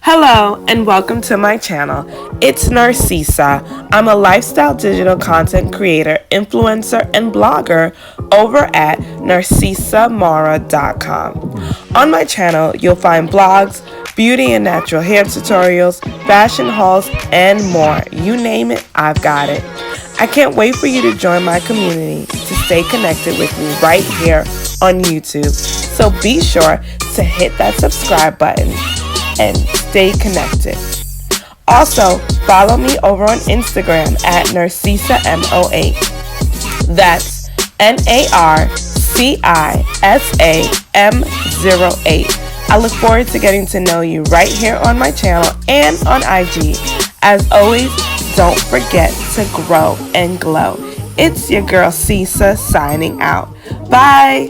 Hello and welcome to my channel. It's Narcisa. I'm a lifestyle digital content creator, influencer, and blogger over at narcisamaura.com. On my channel, you'll find blogs, beauty and natural hair tutorials, fashion hauls, and more. You name it, I've got it. I can't wait for you to join my community to stay connected with me right here on YouTube. So be sure to hit that subscribe button and stay connected. Also, follow me over on Instagram at NarcisaMO8. That's NarcisaM08. I look forward to getting to know you right here on my channel and on IG. As always, don't forget to grow and glow. It's your girl Cisa signing out. Bye!